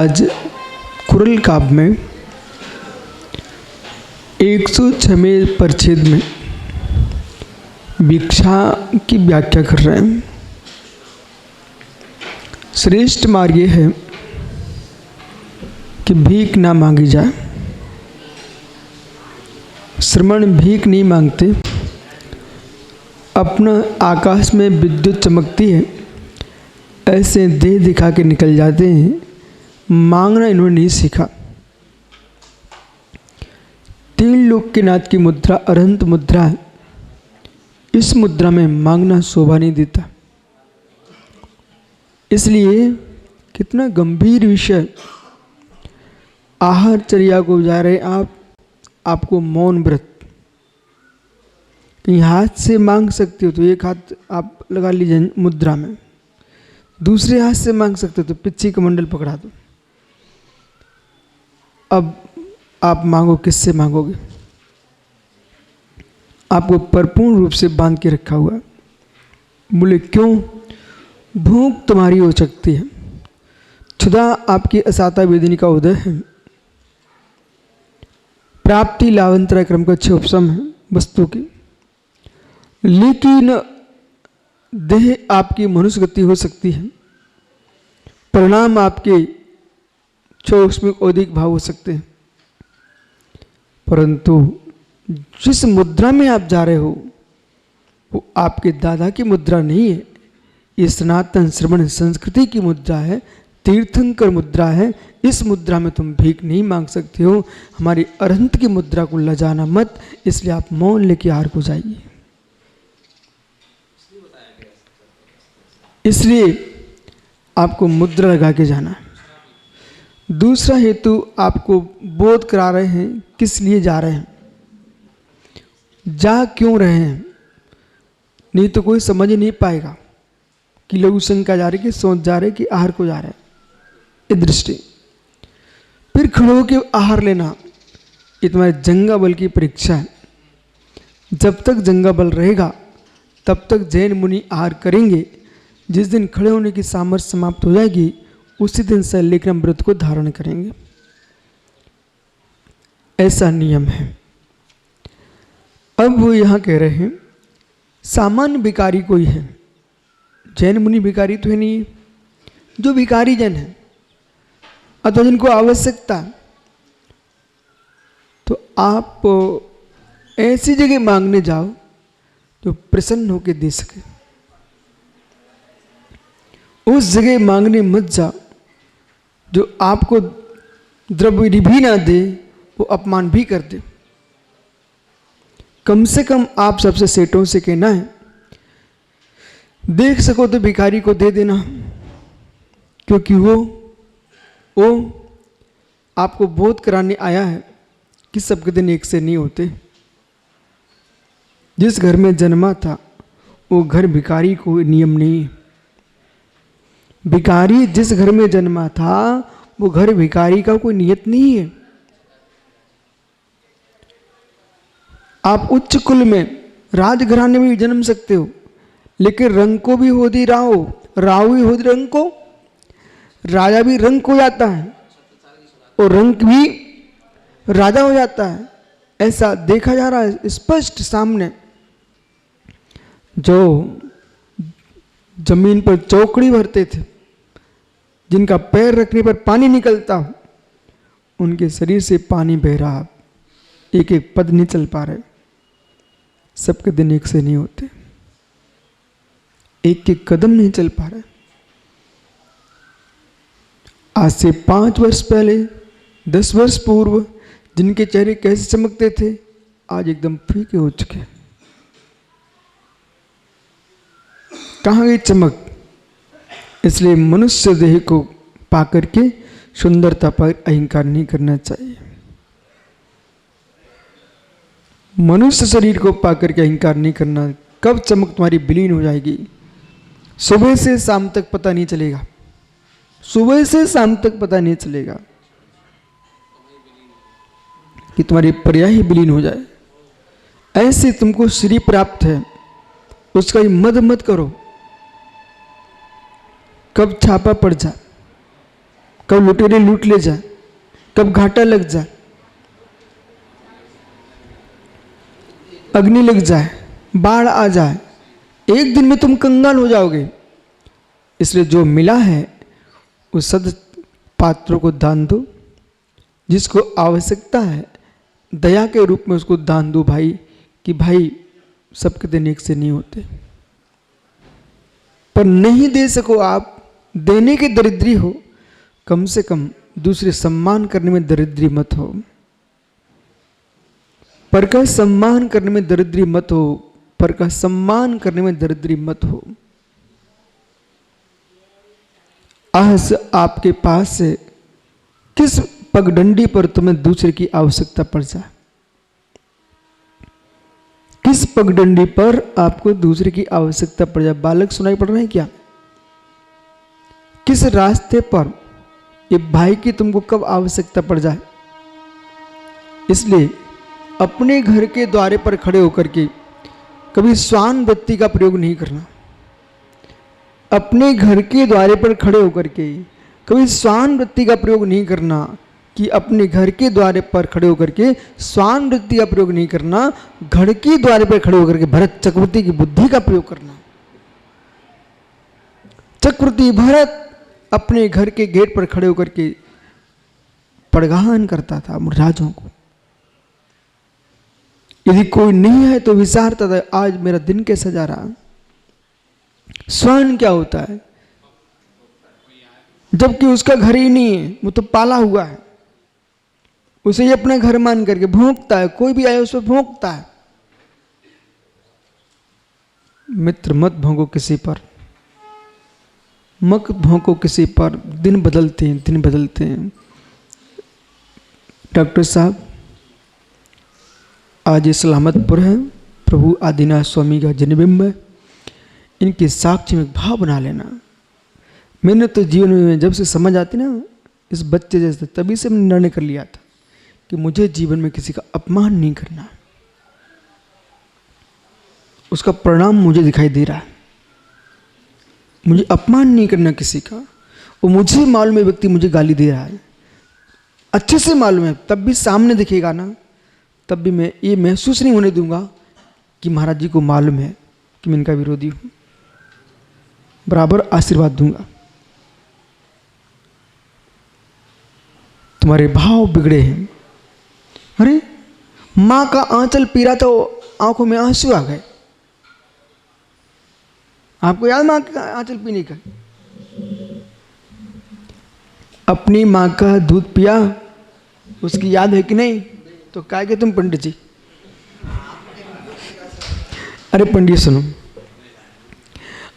आज कुरल काव्य में 106वें परिच्छेद में भिक्षा की व्याख्या कर रहे हैं। श्रेष्ठ मार्ग ये है कि भीख ना मांगी जाए। श्रमण भीख नहीं मांगते, अपना आकाश में विद्युत चमकती है ऐसे देह दिखा के निकल जाते हैं। मांगना इन्होंने नहीं सीखा। तीन लोक के नाथ की मुद्रा अरहंत मुद्रा है। इस मुद्रा में मांगना शोभा नहीं देता। इसलिए कितना गंभीर विषय आहार चर्या को जा रहे आपको मौन व्रत। कहीं हाथ से मांग सकते हो तो एक हाथ आप लगा लीजिए मुद्रा में, दूसरे हाथ से मांग सकते हो तो पिच्ची कमंडल पकड़ा दो। अब आप मांगो, किससे मांगोगे? आपको परिपूर्ण रूप से बांध के रखा हुआ है। बोले क्यों? भूख तुम्हारी हो सकती है, क्षुधा आपकी असाता वेदनी का उदय है, प्राप्ति लावंतरा क्रम का अच्छे उपशम है वस्तु की, लेकिन देह आपकी मनुष्य गति हो सकती है, परिणाम आपके क्षोष्मिक औदिक भाव हो सकते हैं। परंतु जिस मुद्रा में आप जा रहे हो वो आपके दादा की मुद्रा नहीं है। ये सनातन श्रवण संस्कृति की मुद्रा है, तीर्थंकर मुद्रा है। इस मुद्रा में तुम भीख नहीं मांग सकते हो। हमारी अरहंत की मुद्रा को लजाना मत, इसलिए आप मौन लेके आहार को जाइए। इसलिए आपको मुद्रा लगा के जाना। दूसरा हेतु आपको बोध करा रहे हैं किस लिए जा रहे हैं, जा क्यों रहे हैं। नहीं तो कोई समझ नहीं पाएगा कि लघु शंका जा रही कि सोच जा रहे कि आहार को जा रहे हैं। ये दृष्टि फिर खड़े होकर आहार लेना, ये तुम्हारे जंगा बल की परीक्षा है। जब तक जंगा बल रहेगा तब तक जैन मुनि आहार करेंगे। जिस दिन खड़े होने की सामर्थ्य समाप्त हो जाएगी उसी दिन शैलग्राम व्रत को धारण करेंगे। ऐसा नियम है। अब वो यहाँ कह रहे हैं सामान्य भिखारी कोई है, जैन मुनि भिखारी तो है नहीं, जो भिखारी जन है अथवा जिनको आवश्यकता है, तो आप ऐसी जगह मांगने जाओ जो प्रसन्न होकर दे सके। उस जगह मांगने मत जाओ जो आपको द्रव्य भी ना दे, वो अपमान भी कर दे। कम से कम आप सबसे सेठों से कहना है, देख सको तो भिखारी को दे देना, क्योंकि वो आपको बोध कराने आया है कि सबके दिन एक से नहीं होते। जिस घर में जन्मा था वो घर भिखारी को नियम नहीं है। भिखारी जिस घर में जन्मा था वो घर भिखारी का कोई नियत नहीं है। आप उच्च कुल में राजघराने में भी जन्म सकते हो, लेकिन रंग को भी हो दी राव, राव भी हो दी रंग को, राजा भी रंग हो जाता है और रंग भी राजा हो जाता है। ऐसा देखा जा रहा है स्पष्ट सामने। जो जमीन पर चौकड़ी भरते थे, जिनका पैर रखने पर पानी निकलता हो, उनके शरीर से पानी बह रहा, एक एक पद नहीं चल पा रहे। सबके दिन एक से नहीं होते, एक एक कदम नहीं चल पा रहे। आज से 5 वर्ष पहले, 10 वर्ष पूर्व जिनके चेहरे कैसे चमकते थे, आज एकदम फीके हो चुके। कहाँ गई चमक? इसलिए मनुष्य देह को पाकर के सुंदरता पर अहंकार नहीं करना चाहिए। मनुष्य शरीर को पाकर के अहंकार नहीं करना। कब चमक तुम्हारी विलीन हो जाएगी, सुबह से शाम तक पता नहीं चलेगा। सुबह से शाम तक पता नहीं चलेगा कि तुम्हारी पर्याय ही विलीन हो जाए। ऐसे तुमको श्री प्राप्त है, उसका मद मत करो। कब छापा पड़ जाए, कब लुटेरे लूट ले जाए, कब घाटा लग जाए, अग्नि लग जाए, बाढ़ आ जाए, एक दिन में तुम कंगाल हो जाओगे। इसलिए जो मिला है उस सद पात्रों को दान दो, जिसको आवश्यकता है दया के रूप में उसको दान दो भाई, कि भाई सबके दिन एक से नहीं होते। पर नहीं दे सको आप, देने के दरिद्री हो, कम से कम दूसरे सम्मान करने में दरिद्री मत हो। पर का सम्मान करने में दरिद्री मत हो, पर का सम्मान करने में दरिद्री मत हो। आज आपके पास से किस पगडंडी पर तुम्हें दूसरे की आवश्यकता पड़ जाए, किस पगडंडी पर आपको दूसरे की आवश्यकता पड़ जाए। बालक सुनाई पड़ रहे हैं क्या? किस रास्ते पर ये भाई की तुमको कब आवश्यकता पड़ जाए। इसलिए अपने घर के द्वारे पर खड़े होकर के कभी स्वान वृत्ति का प्रयोग नहीं करना। अपने घर के द्वारे पर खड़े होकर के कभी स्वान वृत्ति का प्रयोग नहीं करना, कि अपने घर के द्वारे पर खड़े होकर के स्वान वृत्ति का प्रयोग नहीं करना, घर के द्वारे पर खड़े होकर के भरत चक्रवर्ती की बुद्धि का प्रयोग करना। चक्रवर्ती भरत अपने घर के गेट पर खड़े होकर के पड़गान करता था राजाओं को। यदि कोई नहीं है तो विचारता था आज मेरा दिन कैसा जा रहा। स्वान क्या होता है? जबकि उसका घर ही नहीं है, वो तो पाला हुआ है, उसे ही अपना घर मान करके भौंकता है, कोई भी आए उस पर भौंकता है। मित्र मत भौंको किसी पर, मत भौंको किसी पर। दिन बदलते हैं, दिन बदलते हैं। डॉक्टर साहब आज ये सलामतपुर है, प्रभु आदिनाथ स्वामी का जन्मदिन है, इनके साक्षी में भाव बना लेना। मैंने तो जीवन में जब से समझ आती ना इस बच्चे जैसे, तभी से मैंने निर्णय कर लिया था कि मुझे जीवन में किसी का अपमान नहीं करना। उसका परिणाम मुझे दिखाई दे रहा है। मुझे अपमान नहीं करना किसी का। वो मुझे मालूम है व्यक्ति मुझे गाली दे रहा है, अच्छे से मालूम है, तब भी सामने दिखेगा ना, तब भी मैं ये महसूस नहीं होने दूंगा कि महाराज जी को मालूम है कि मैं इनका विरोधी हूं। बराबर आशीर्वाद दूंगा। तुम्हारे भाव बिगड़े हैं। अरे मां का आंचल पी रहा तो आंखों में आंसू आ गए। आपको याद मां का आंचल पीने का? अपनी मां का दूध पिया, उसकी याद है कि नहीं? तो क्या के तुम पंडित जी? अरे पंडित सुनो,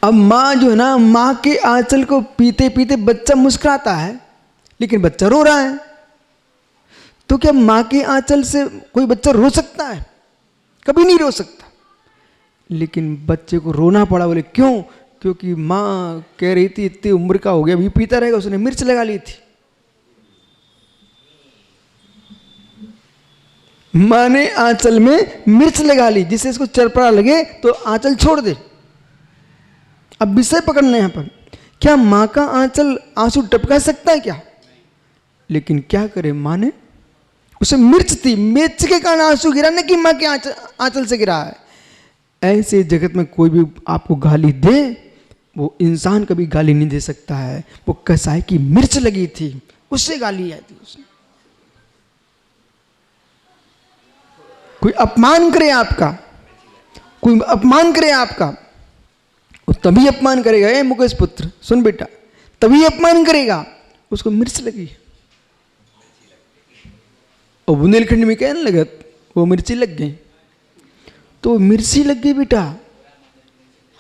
अब मां जो है ना, मां के आंचल को पीते पीते बच्चा मुस्कुराता है, लेकिन बच्चा रो रहा है। तो क्या मां के आंचल से कोई बच्चा रो सकता है? कभी नहीं रो सकता। लेकिन बच्चे को रोना पड़ा, बोले क्यों? क्योंकि मां कह रही थी इतनी उम्र का हो गया अभी पीता रहेगा, उसने मिर्च लगा ली थी। मां ने आंचल में मिर्च लगा ली, जिससे इसको चरपड़ा लगे तो आंचल छोड़ दे। अब विषय पकड़ना यहां पर, क्या मां का आंचल आंसू टपका सकता है क्या? लेकिन क्या करे, मां ने उसे मिर्च थी, मिर्च के कारण आंसू गिरा, न कि मां के आंचल से गिरा है। ऐसे जगत में कोई भी आपको गाली दे, वो इंसान कभी गाली नहीं दे सकता है। वो कसाई की मिर्च लगी थी, उससे गाली आई थी उसने। कोई अपमान करे आपका, कोई अपमान करे आपका, वो तभी अपमान करेगा। ए मुकेश पुत्र सुन बेटा, तभी अपमान करेगा, उसको मिर्च लगी। और बुंदेलखंड में कहने लगा वो मिर्ची लग गई, तो मिर्ची लग गई बेटा।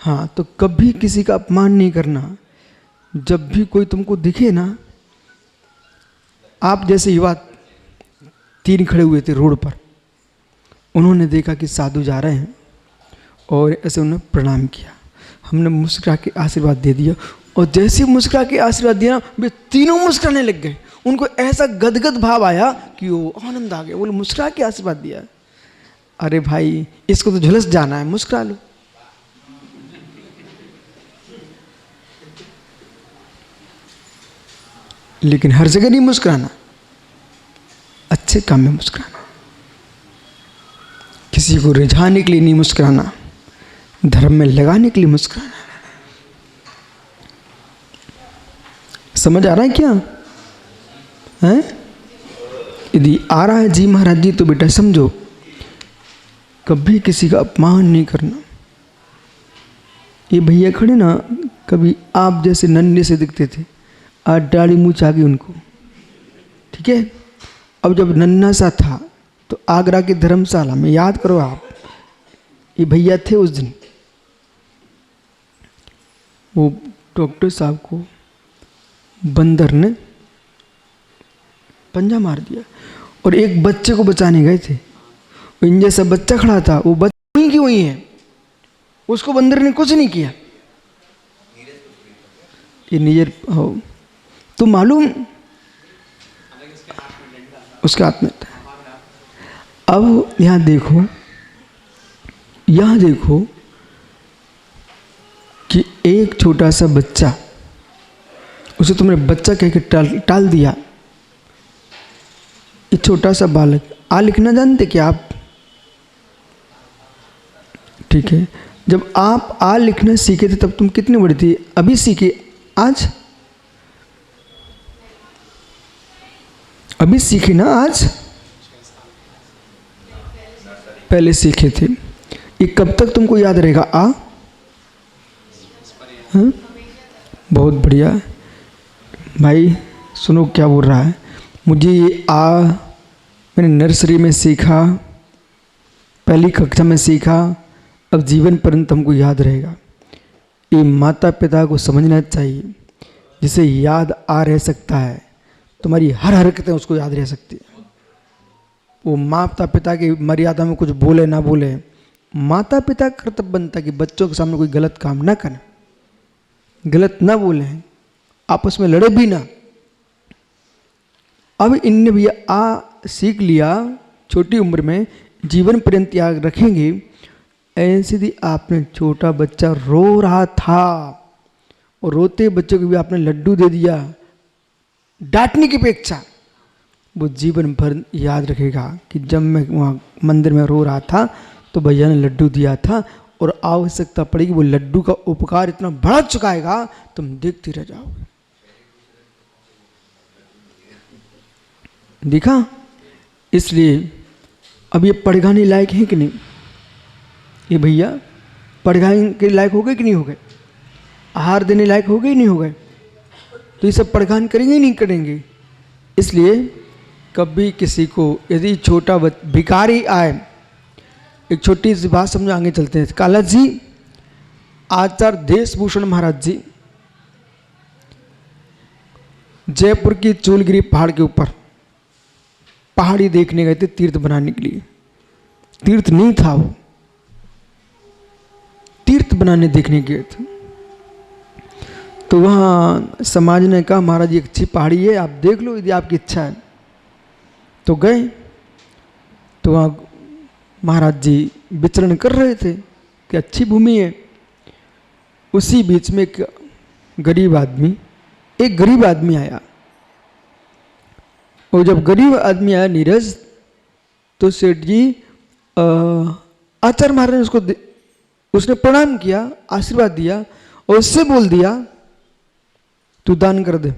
हाँ, तो कभी किसी का अपमान नहीं करना। जब भी कोई तुमको दिखे ना, आप जैसे युवा 3 खड़े हुए थे रोड पर, उन्होंने देखा कि साधु जा रहे हैं और ऐसे उन्होंने प्रणाम किया, हमने मुस्कुरा के आशीर्वाद दे दिया। और जैसे मुस्कुरा के आशीर्वाद दिया, वे तीनों मुस्कुराने लग गए। उनको ऐसा गदगद भाव आया कि वो आनंद आ गया, बोले मुस्कुरा के आशीर्वाद दिया। अरे भाई, इसको तो झुलस जाना है, मुस्कुरा लो। लेकिन हर जगह नहीं मुस्कुराना, अच्छे काम में मुस्कुराना, किसी को रिझाने के लिए नहीं मुस्कुराना, धर्म में लगाने के लिए मुस्कुराना। समझ आ रहा है क्या है? यदि आ रहा है जी महाराज जी तो बेटा समझो, कभी किसी का अपमान नहीं करना। ये भैया खड़े ना, कभी आप जैसे नन्हे से दिखते थे, आज दाढ़ी मूंछ आ गई उनको, ठीक है। अब जब नन्हा सा था तो आगरा की धर्मशाला में, याद करो आप, ये भैया थे उस दिन, वो डॉक्टर साहब को बंदर ने पंजा मार दिया और एक बच्चे को बचाने गए थे। इन जैसा बच्चा खड़ा था, वो बच्चा वहीं की वहीं है, उसको बंदर ने कुछ नहीं किया। ये नीजर हो तो मालूम, उसके हाथ में था। अब यहाँ देखो, यहाँ देखो कि एक छोटा सा बच्चा, उसे तुमने बच्चा कह के टाल दिया। ये छोटा सा बालक, आ लिखना जानते क्या आप? ठीक है, जब आप आ लिखना सीखे थे तब तुम कितने बड़े थे? अभी सीखे? आज अभी सीखे ना? आज पहले सीखे थे। ये कब तक तुमको याद रहेगा? आ हाँ? बहुत बढ़िया भाई, सुनो क्या बोल रहा है। मुझे ये आ मैंने नर्सरी में सीखा, पहली कक्षा में सीखा, अब जीवन पर्यंत हमको याद रहेगा। ये माता पिता को समझना चाहिए, जिसे याद आ रह सकता है, तुम्हारी हर हरकतें उसको याद रह सकती है। वो माता पिता की मर्यादा में कुछ बोले ना बोले, माता पिता का कर्तव्य बनता है कि बच्चों के सामने कोई गलत काम ना करें, गलत ना बोले, आपस में लड़े भी ना। अब इनने भी आ सीख लिया, छोटी उम्र में, जीवन पर्यंत याद रखेंगे। ऐसे ही आपने छोटा बच्चा रो रहा था और रोते बच्चे को भी आपने लड्डू दे दिया, डांटने की अपेक्षा, वो जीवन भर याद रखेगा कि जब मैं वहाँ मंदिर में रो रहा था तो भैया ने लड्डू दिया था, और आवश्यकता पड़ेगी वो लड्डू का उपकार इतना बढ़ा चुकाएगा, तुम देखते रह जाओगे। देखा? इसलिए अब ये पढ़गाने लायक है कि नहीं? ये भैया पढ़गाने के लायक हो गए कि नहीं हो गए? आहार देने लायक हो गए कि नहीं हो गए? तो ये सब पढ़गान करेंगे नहीं करेंगे? इसलिए कभी किसी को, यदि छोटा भिखारी आए, एक छोटी सी बात समझो, आगे चलते हैं। काला जी, आचार्य देशभूषण महाराज जी जयपुर की चूलगिरी पहाड़ के ऊपर पहाड़ी देखने गए थे, तीर्थ बनाने के लिए। तीर्थ नहीं था वो, तीर्थ बनाने देखने गए थे। तो वहाँ समाज ने कहा महाराज ये अच्छी पहाड़ी है, आप देख लो यदि आपकी इच्छा है। तो गए, तो वहाँ महाराज जी विचरण कर रहे थे कि अच्छी भूमि है। उसी बीच में एक गरीब आदमी आया, और जब गरीब आदमी आया नीरज, तो सेठ जी आचार्य महाराज ने उसने प्रणाम किया, आशीर्वाद दिया, और उससे बोल दिया तू दान कर दे।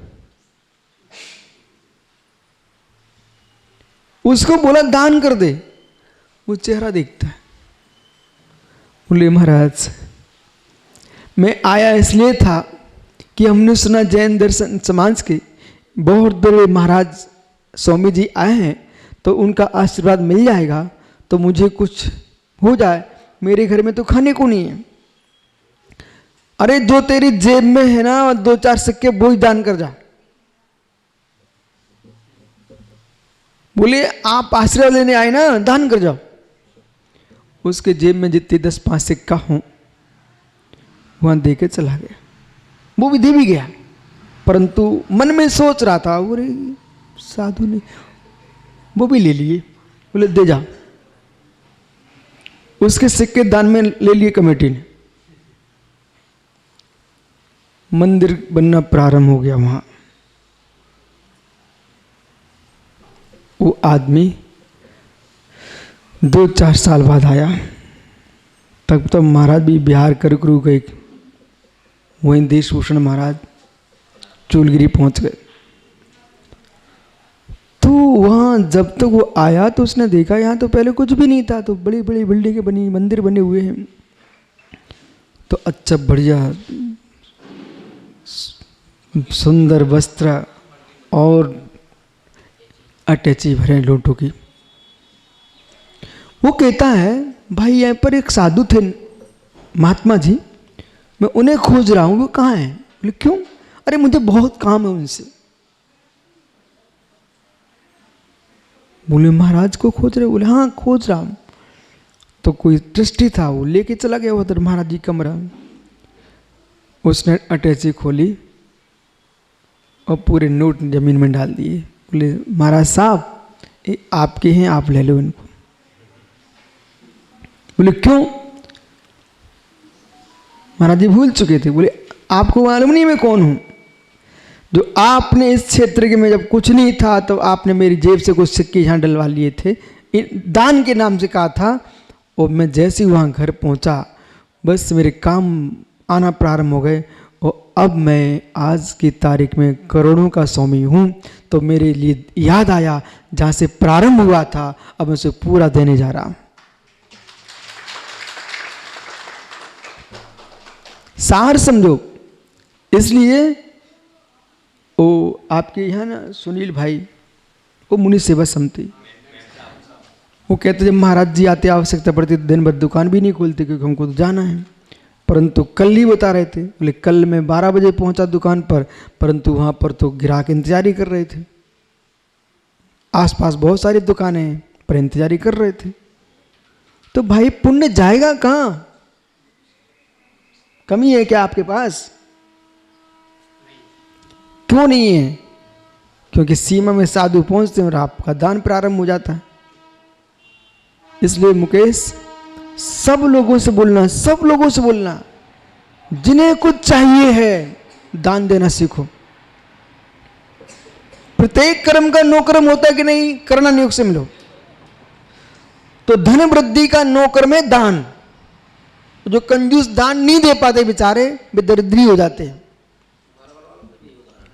उसको बोला दान कर दे। वो चेहरा देखता है, बोले महाराज मैं आया इसलिए था कि हमने सुना जैन दर्शन समाज के बहुत बड़े महाराज स्वामी जी आए हैं, तो उनका आशीर्वाद मिल जाएगा, तो मुझे कुछ हो जाए, मेरे घर में तो खाने को नहीं है। अरे जो तेरी जेब में है ना 2-4 सिक्के वो ही दान कर जा। बोले आप आशीर्वाद लेने आए ना, दान कर जाओ। उसके जेब में जितने 10-5 सिक्का हों वहां दे के चला गया। वो भी दे भी गया, परंतु मन में सोच रहा था, अरे साधु ने वो भी ले लिए। बोले दे जा। उसके सिक्के दान में ले लिए कमेटी ने। मंदिर बनना प्रारंभ हो गया वहां। वो आदमी 2-4 साल बाद आया। तब तो महाराज भी बिहार कर करू गए, वहीं देशभूषण महाराज चूलगिरी पहुंच गए। तो वहाँ जब तक वो आया तो उसने देखा यहाँ तो पहले कुछ भी नहीं था, तो बड़ी बड़ी बिल्डिंगें बनी, मंदिर बने हुए हैं। तो अच्छा बढ़िया सुंदर वस्त्र और अटैची भरे लोटों की। वो कहता है भाई यहाँ पर एक साधु थे महात्मा जी, मैं उन्हें खोज रहा हूँ, वो कहाँ हैं? बोले क्यों? अरे मुझे बहुत काम है उनसे। बोले महाराज को खोज रहे? बोले हाँ खोज रहा हूँ। तो कोई ट्रस्टी था, वो लेके चला गया उधर महाराज जी कमरा। उसने अटैची खोली और पूरे नोट जमीन में डाल दिए। बोले महाराज साहब ये आपके हैं, आप ले लो इनको। बोले क्यों? महाराज जी भूल चुके थे। बोले आपको मालूम नहीं मैं कौन हूं? जो आपने इस क्षेत्र के में जब कुछ नहीं था तो आपने मेरी जेब से कुछ सिक्के यहाँ डलवा लिए थे, दान के नाम से कहा था। और मैं जैसे ही वहाँ घर पहुँचा बस मेरे काम आना प्रारंभ हो गए। और अब मैं आज की तारीख में करोड़ों का स्वामी हूँ। तो मेरे लिए याद आया जहाँ से प्रारंभ हुआ था, अब मैं उसे पूरा देने जा रहा। सार समझो। इसलिए वो आपके यहाँ ना सुनील भाई, वो मुनि सेवा समिति, वो कहते जब महाराज जी आते आवश्यकता पड़ती दिन भर दुकान भी नहीं खोलते क्योंकि हमको तो जाना है। परंतु कल ही बता रहे थे, बोले कल मैं 12 बजे पहुंचा दुकान पर, परंतु वहाँ पर तो ग्राहक इंतजारी कर रहे थे। आसपास बहुत सारी दुकानें हैं पर इंतजारी कर रहे थे। तो भाई पुण्य जाएगा कहाँ? कमी है क्या आपके पास? क्यों नहीं है? क्योंकि सीमा में साधु पहुंचते हैं और आपका दान प्रारंभ हो जाता है। इसलिए मुकेश सब लोगों से बोलना, सब लोगों से बोलना, जिन्हें कुछ चाहिए है दान देना सीखो। प्रत्येक कर्म का 9 कर्म होता है कि नहीं? करना नियोग से मिलो। तो धन वृद्धि का 9 कर्म है दान। जो कंजूस दान नहीं दे पाते बेचारे, वे दरिद्री हो जाते हैं।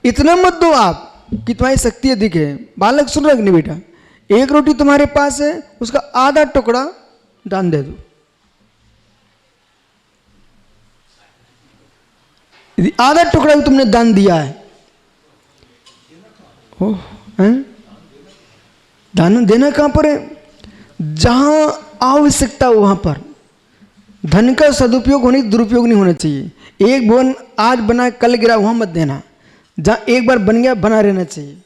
इतना मत दो आप कि तुम्हारी शक्ति अधिक है। बालक सुन रहे नहीं बेटा, एक रोटी तुम्हारे पास है, उसका आधा टुकड़ा दान दे दो। यदि आधा टुकड़ा भी तुमने दान दिया है, ओ हैं? दान देना कहां पर है? जहां आवश्यकता वहां पर। धन का सदुपयोग होने, दुरुपयोग नहीं होना चाहिए। एक भवन आज बना कल गिरा वहां मत देना। जहां एक बार बन गया बना रहना चाहिए।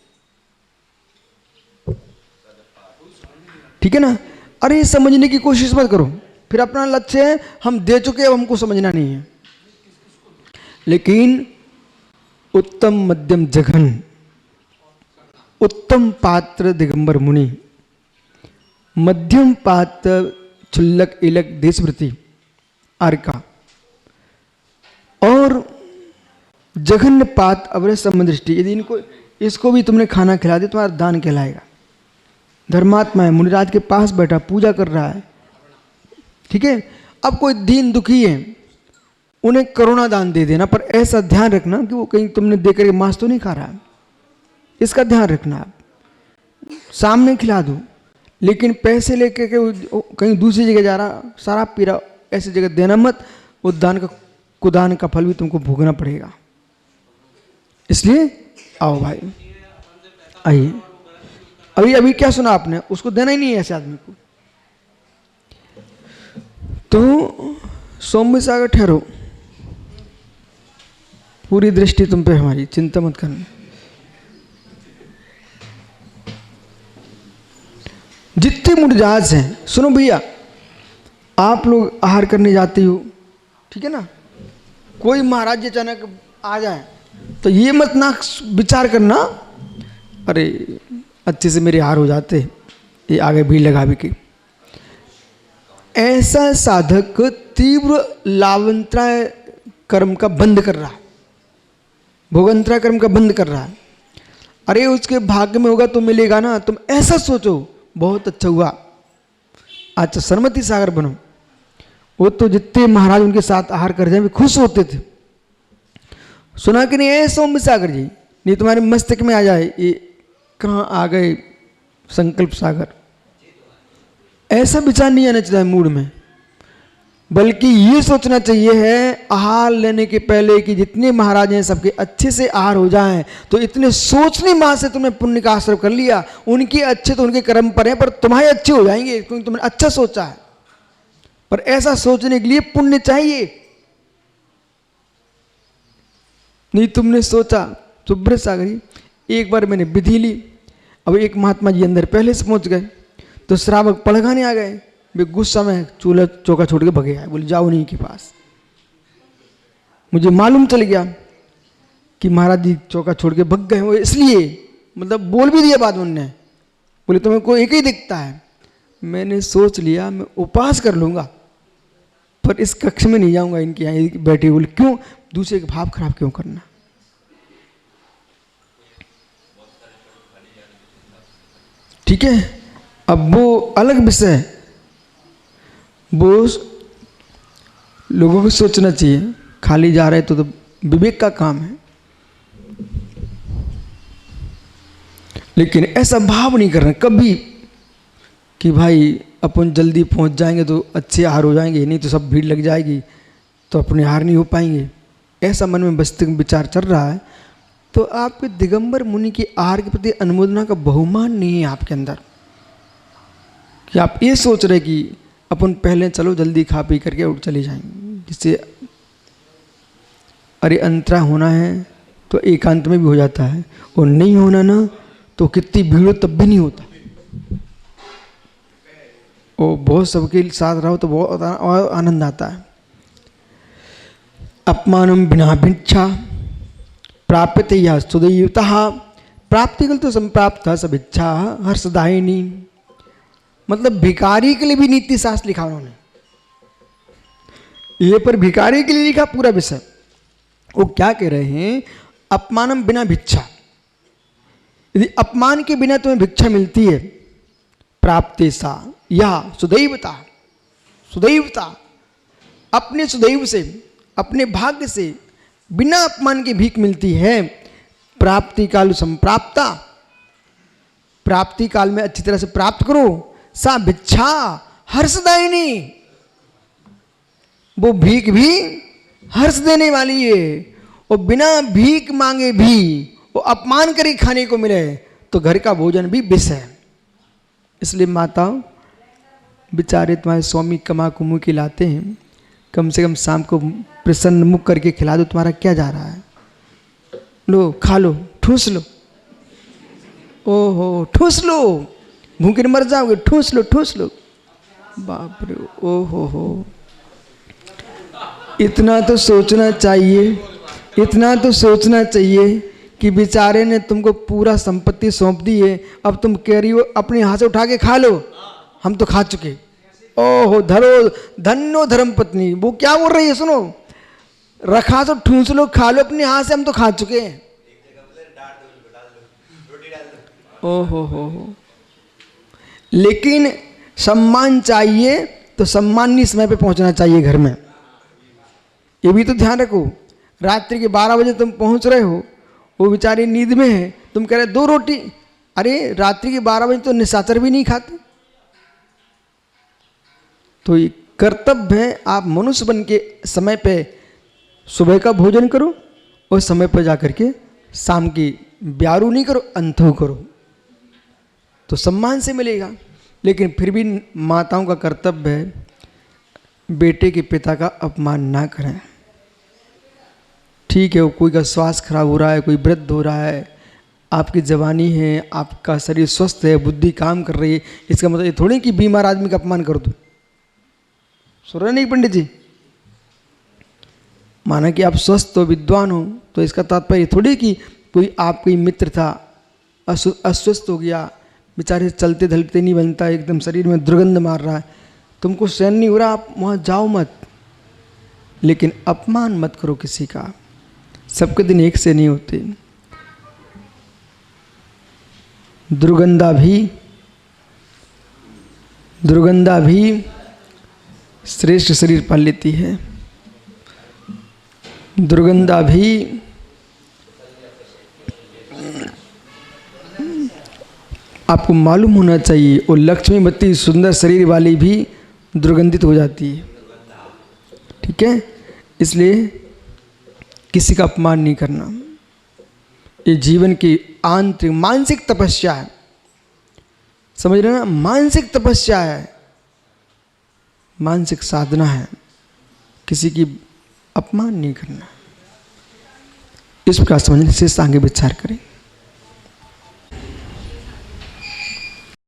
ठीक है ना? अरे समझने की कोशिश मत करो, फिर अपना लक्ष्य है हम दे चुके, अब हमको समझना नहीं है। लेकिन उत्तम मध्यम जघन, उत्तम पात्र दिगंबर मुनि, मध्यम पात्र क्षुल्लक इलक देशवृति अर्का, और जघन्य पात अवरे समदृष्टि। यदि इनको इसको भी तुमने खाना खिला दिया तुम्हारा दान कहलाएगा। धर्मात्मा है, मुनिराज के पास बैठा पूजा कर रहा है, ठीक है। अब कोई दीन दुखी है, उन्हें करुणा दान दे देना, पर ऐसा ध्यान रखना कि वो कहीं तुमने देकर के मांस तो नहीं खा रहा है, इसका ध्यान रखना। आप सामने खिला दो, लेकिन पैसे लेकर के कहीं दूसरी जगह जा रहा, शराब पी रहा, ऐसी जगह देना मत। उस दान का कुदान का फल भी तुमको भोगना पड़ेगा। इसलिए आओ भाई, आइए। अभी अभी क्या सुना आपने? उसको देना ही नहीं है ऐसे आदमी को। तो सौम्य सागर ठहरो, पूरी दृष्टि तुम पे हमारी, चिंता मत करना। जितने मुनिराज हैं, सुनो भैया, आप लोग आहार करने जाते हो, ठीक है ना? कोई महाराज जी अचानक आ जाए तो ये मत ना विचार करना, अरे अच्छे से मेरे हार हो जाते, ये आगे भीड़ लगा भी की। ऐसा साधक तीव्र लावंत्राय कर्म का बंद कर रहा है, भोगंतरा कर्म का बंद कर रहा है। अरे उसके भाग्य में होगा तो मिलेगा ना, तुम ऐसा सोचो, बहुत अच्छा हुआ। अच्छा सरमती सागर बनो। वो तो जितने महाराज उनके साथ आहार कर जाए वे खुश होते थे। सुना कि नहीं है सौम्य सागर जी, नहीं तुम्हारे मस्तक में आ जाए ये कहाँ आ गए संकल्प सागर। ऐसा विचार नहीं आना चाहिए मूड में, बल्कि ये सोचना चाहिए है आहार लेने के पहले कि जितने महाराज हैं सबके अच्छे से आहार हो जाएं। तो इतने सोचने मां से तुमने पुण्य का आश्रय कर लिया, उनके अच्छे तो उनके कर्म पर हैं, पर तुम्हारे अच्छे हो जाएंगे क्योंकि तुमने अच्छा सोचा है। पर ऐसा सोचने के लिए पुण्य चाहिए। नहीं तुमने सोचा सुब्रत सागर जी, एक बार मैंने विधि ली, अब एक महात्मा जी अंदर पहले से पहुंच गए, तो श्रावक पड़गाने आ गए, वे गुस्सा में चूल्हा चौका छोड़ के भगे आए, बोले जाओ नहीं के पास। मुझे मालूम चल गया कि महाराज जी चौका छोड़ के भग गए, वो इसलिए मतलब बोल भी दिया बाद में उनने, बोले तुम्हें कोई एक ही दिखता है। मैंने सोच लिया मैं उपास कर लूंगा, पर इस कक्ष में नहीं जाऊंगा इनके यहाँ बैठे। बोले क्यों, दूसरे का भाव खराब क्यों करना। ठीक है, अब वो अलग विषय, वो लोगों को सोचना चाहिए, खाली जा रहे तो विवेक का काम है। लेकिन ऐसा भाव नहीं करना कभी कि भाई अपन जल्दी पहुंच जाएंगे तो अच्छे आहार हो जाएंगे, नहीं तो सब भीड़ लग जाएगी तो अपने आहार नहीं हो पाएंगे। ऐसा मन में वास्तविक विचार चल रहा है तो आपके दिगंबर मुनि के आहार के प्रति अनुमोदना का बहुमान नहीं है आपके अंदर, कि आप ये सोच रहे कि अपन पहले चलो जल्दी खा पी करके उठ चले जाएंगे, जिससे अरे अंतरा होना है तो एकांत में भी हो जाता है, और नहीं होना ना तो कितनी भीड़ हो तब भी नहीं होता। और बहुत सबके साथ रहो तो बहुत आनंद आता है। अपमानम बिना भिक्षा प्राप्यते या सुदयुतः प्राप्ति कल तो संप्राप्त सभिच्छा हर्षदायिनी। मतलब भिखारी के लिए भी नीति शास्त्र लिखा उन्होंने, ये पर भिखारी के लिए लिखा पूरा विषय। वो क्या कह रहे हैं, अपमानम बिना भिक्षा, यदि अपमान के बिना तुम्हें भिक्षा मिलती है, प्राप्ति सा या सुदैवता, सुदैवता अपने सुदैव से अपने भाग्य से बिना अपमान के भीख मिलती है। प्राप्ति काल संप्राप्ता, प्राप्ति काल में अच्छी तरह से प्राप्त करो। सा भिक्षा हर्षदायिनी, वो भीख भी हर्ष देने वाली है। और बिना भीख मांगे भी वो अपमान करे खाने को मिले तो घर का भोजन भी विष है। इसलिए माताओं बेचारे तुम्हारे स्वामी कमा कुमू के लाते हैं, कम से कम शाम को प्रसन्न मुख करके खिला दो। तुम्हारा क्या जा रहा है, लो खा लो, ठूस लो, ओहो ठूस लो, भूखे मर जाओगे, ठूस लो ठूस लो। बाप रे, ओहो हो, इतना तो सोचना चाहिए, इतना तो सोचना चाहिए कि बेचारे ने तुमको पूरा संपत्ति सौंप दी है, अब तुम कह रही हो अपने हाथ से उठा के खा लो, हम तो खा चुके। ओहो धरो धन्यो धर्म पत्नी, वो क्या बोल रही है सुनो, रखा तो ठूस लो खा लो अपने हाथ से, हम तो खा चुके हैं। ओहो हो, लेकिन सम्मान चाहिए तो सम्माननीय समय पे पहुंचना चाहिए घर में, ये भी तो ध्यान रखो। रात्रि के 12 बजे तुम पहुंच रहे हो, वो बेचारी नींद में है, तुम कह रहे 2 रोटी, अरे रात्रि के 12 बजे तो निशाचर भी नहीं खाते। तो ये कर्तव्य है, आप मनुष्य बन के समय पे सुबह का भोजन करो और समय पर जाकर के शाम की ब्यारू नहीं करो, अंथो करो, तो सम्मान से मिलेगा। लेकिन फिर भी माताओं का कर्तव्य है बेटे के पिता का अपमान ना करें। ठीक है, वो कोई का स्वास्थ्य खराब हो रहा है, कोई वृद्ध हो रहा है, आपकी जवानी है, आपका शरीर स्वस्थ है, बुद्धि काम कर रही है, इसका मतलब ये थोड़ी कि बीमार आदमी का अपमान कर दो। सुन रहे नहीं पंडित जी, माना कि आप स्वस्थ हो, विद्वान हो, तो इसका तात्पर्य थोड़ी कि कोई आपकी मित्र था अस्वस्थ हो गया, बेचारे चलते धलते नहीं बनता, एकदम शरीर में दुर्गंध मार रहा है, तुमको सहन नहीं हो रहा, आप वहाँ जाओ मत, लेकिन अपमान मत करो किसी का। सबके दिन एक से नहीं होते। दुर्गंधा भी श्रेष्ठ शरीर पाल लेती है। दुर्गंधा भी आपको मालूम होना चाहिए, वो लक्ष्मीवती सुंदर शरीर वाली भी दुर्गंधित हो जाती है। ठीक है, इसलिए किसी का अपमान नहीं करना। ये जीवन की आंतरिक मानसिक तपस्या है, समझ रहे ना, मानसिक तपस्या है, मानसिक साधना है, किसी की अपमान नहीं करना। इस प्रकार समझने से आगे विचार करें।